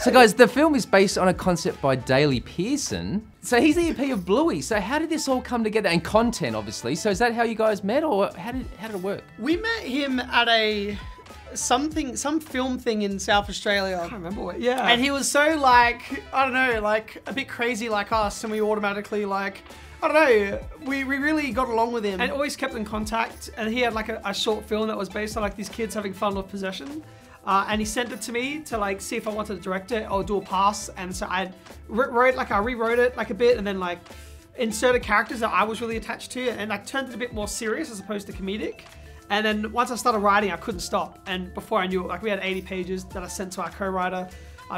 So guys, the film is based on a concept by Daley Pearson. So he's the EP of Bluey. So how did this all come together? And content, obviously. So is that how you guys met, or how did it work? We met him at some film thing in South Australia. I can't remember what, yeah. And he was so like, I don't know, like a bit crazy like us, and we automatically like, I don't know, we really got along with him. And always kept in contact, and he had like a short film that was based on like these kids having fun with possession. And he sent it to me to like see if I wanted to direct it or do a pass. And so I rewrote it like a bit, and then like inserted characters that I was really attached to, and like turned it a bit more serious as opposed to comedic. And then once I started writing, I couldn't stop. And before I knew it, like we had 80 pages that I sent to our co-writer,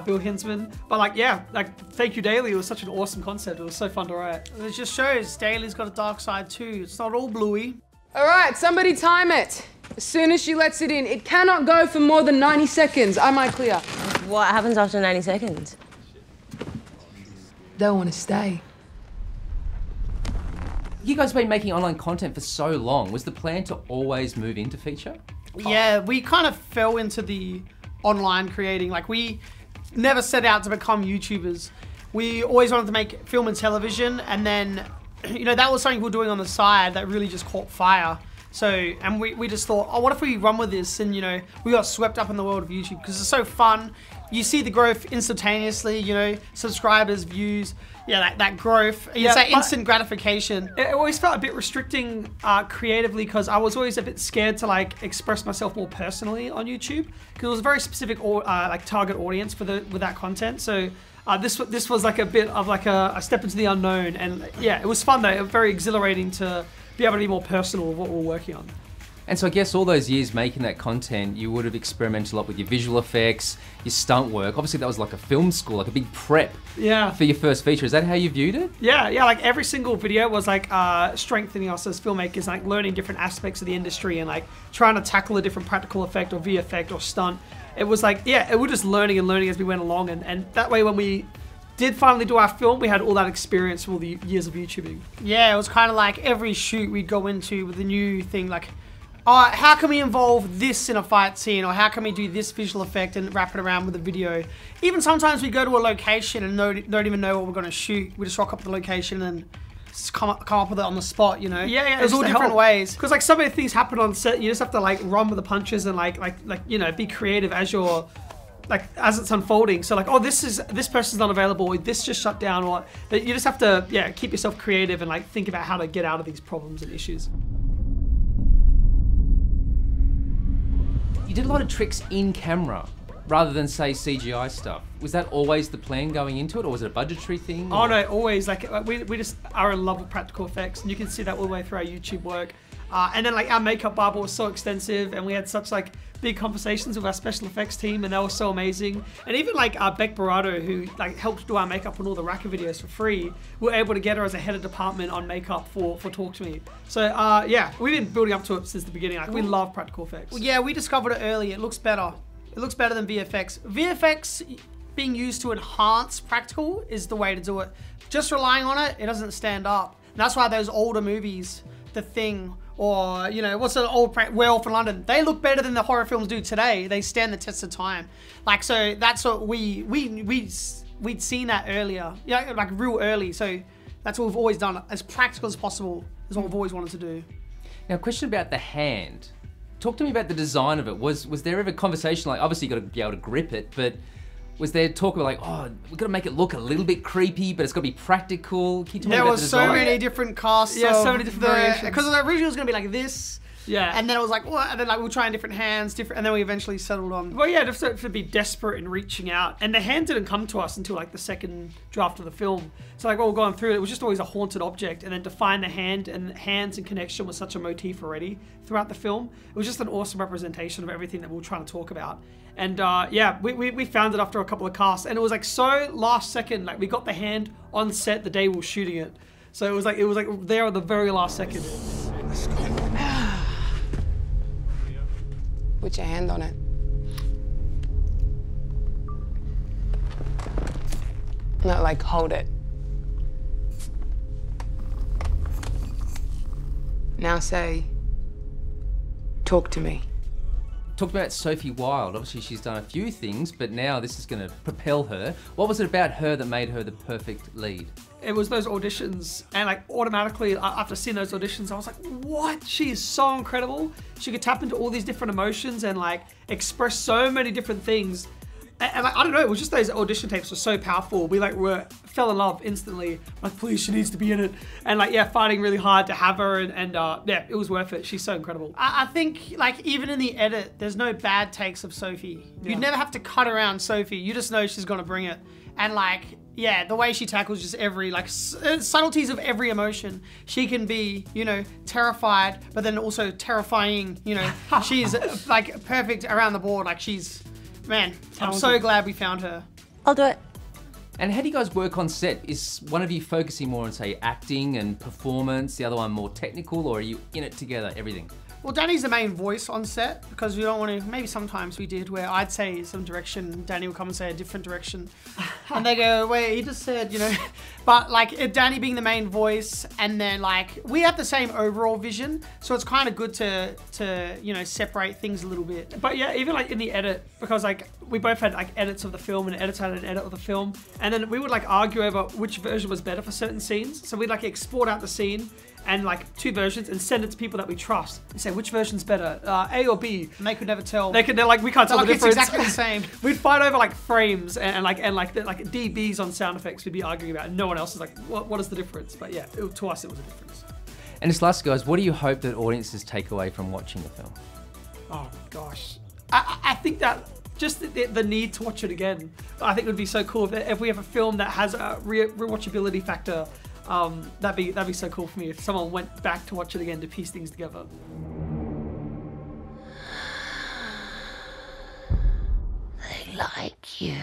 Bill Hinsman. But like, yeah, like thank you, Daley. It was such an awesome concept. It was so fun to write. It just shows Daley's got a dark side too. It's not all bluey. All right, somebody time it. As soon as she lets it in, it cannot go for more than 90 seconds. Am I clear? What happens after 90 seconds? Don't want to stay. You guys have been making online content for so long. Was the plan to always move into feature? Yeah, we kind of fell into the online creating. Like we never set out to become YouTubers. We always wanted to make film and television, and then, you know, that was something we were doing on the side that really just caught fire. So, and we just thought, oh, what if we run with this? And, you know, we got swept up in the world of YouTube because it's so fun. You see the growth instantaneously, you know, subscribers, views, yeah, that growth. It's that instant gratification. It always felt a bit restricting creatively, because I was always a bit scared to like express myself more personally on YouTube, because it was a very specific like target audience with that content. So this was like a bit of like a step into the unknown, and yeah, it was fun though. It was very exhilarating to be able to be more personal with what we're working on. And so I guess all those years making that content, you would have experimented a lot with your visual effects, your stunt work. Obviously that was like a film school, like a big prep for your first feature. Is that how you viewed it? Yeah, like every single video was like strengthening us as filmmakers, like learning different aspects of the industry and like trying to tackle a different practical effect or VFX or stunt. It was like, yeah, it was just learning and learning as we went along. And that way when we did finally do our film, we had all that experience from all the years of YouTubing. Yeah, it was kind of like every shoot we'd go into with a new thing, like, how can we involve this in a fight scene, or how can we do this visual effect and wrap it around with a video? Even sometimes we go to a location and don't even know what we're going to shoot. We just rock up at the location and just come up with it on the spot, you know? Yeah, there's all different ways. Because like so many things happen on set, you just have to like run with the punches and like you know, be creative as you're as it's unfolding. So like, oh, this person's not available, or this just shut down, or you just have to keep yourself creative and like think about how to get out of these problems and issues. You did a lot of tricks in camera rather than say CGI stuff. Was that always the plan going into it, or was it a budgetary thing? Oh no, always. Like we just are in love with practical effects, and you can see that all the way through our YouTube work. And then like our makeup bubble was so extensive, and we had such like big conversations with our special effects team, and they were so amazing. And even like Beck Barato, who like helped do our makeup on all the Raka videos for free, we were able to get her as a head of department on makeup for Talk to Me. So yeah, we've been building up to it since the beginning. Like we love practical effects. Well, yeah, we discovered it early. It looks better. It looks better than VFX. VFX being used to enhance practical is the way to do it. Just relying on it, it doesn't stand up. And that's why those older movies, The Thing, or, you know, what's an old Werewolf in London? They look better than the horror films do today. They stand the test of time. Like, so that's what we'd seen that earlier, yeah, like real early. So that's what we've always done. As practical as possible is what we've always wanted to do. Now, a question about the hand. Talk to me about the design of it. Was there ever a conversation, like, obviously you got to be able to grip it, but was there talk about like, oh, we've got to make it look a little bit creepy, but it's got to be practical? Can you tell me about the design? There was so many different casts. Yeah, so many different variations. Because originally it was going to be like this. Yeah. And then it was like, what? And then like we were trying different hands, and then we eventually settled on. Well, yeah, to be desperate and reaching out. And the hand didn't come to us until like the second draft of the film. So like all going through it, it was just always a haunted object. And then to find the hand and hands and connection was such a motif already throughout the film. It was just an awesome representation of everything that we were trying to talk about. And yeah, we found it after a couple of casts, and it was like so last second. Like we got the hand on set the day we were shooting it. So it was like there at the very last second. Let's go. Put your hand on it. Not like hold it. Now say, talk to me. talked about Sophie Wilde. Obviously, she's done a few things, but now this is going to propel her. What was it about her that made her the perfect lead? It was those auditions, and like automatically after seeing those auditions, I was like, what? She is so incredible. She could tap into all these different emotions and like express so many different things. And like, I don't know, it was just those audition tapes were so powerful. We like fell in love instantly. Like, please, she needs to be in it. And like, yeah, fighting really hard to have her, and yeah, it was worth it. She's so incredible. I think like even in the edit, there's no bad takes of Sophie. You'd never have to cut around Sophie. You just know she's gonna bring it. And like, yeah, the way she tackles just every like subtleties of every emotion. She can be, you know, terrified, but then also terrifying. You know, she's like perfect around the board. Like she's. Man, I'm so glad we found her. I'll do it. And how do you guys work on set? Is one of you focusing more on, say, acting and performance, the other one more technical, or are you in it together, everything? Well, Danny's the main voice on set because we don't want to, maybe sometimes we did, where I'd say some direction, Danny would come and say a different direction. And they go, wait, he just said, you know. But like Danny being the main voice, and then like, we have the same overall vision. So it's kind of good to, you know, separate things a little bit. But yeah, even like in the edit, because like we both had like edits of the film and edits had an edit of the film. And then we would like argue over which version was better for certain scenes. So we'd like export out the scene and like 2 versions and send it to people that we trust and say which version's better, A or B. And they could never tell. They're like, we can't tell the difference. It's exactly the same. We'd fight over like frames and like dBs on sound effects we'd be arguing about, and no one else is like, what is the difference? But yeah, to us it was a difference. And this last, guys, what do you hope that audiences take away from watching the film? Oh gosh, I think that just the need to watch it again. I think it would be so cool if we have a film that has a rewatchability factor. That'd be so cool for me if someone went back to watch it again to piece things together. They like you.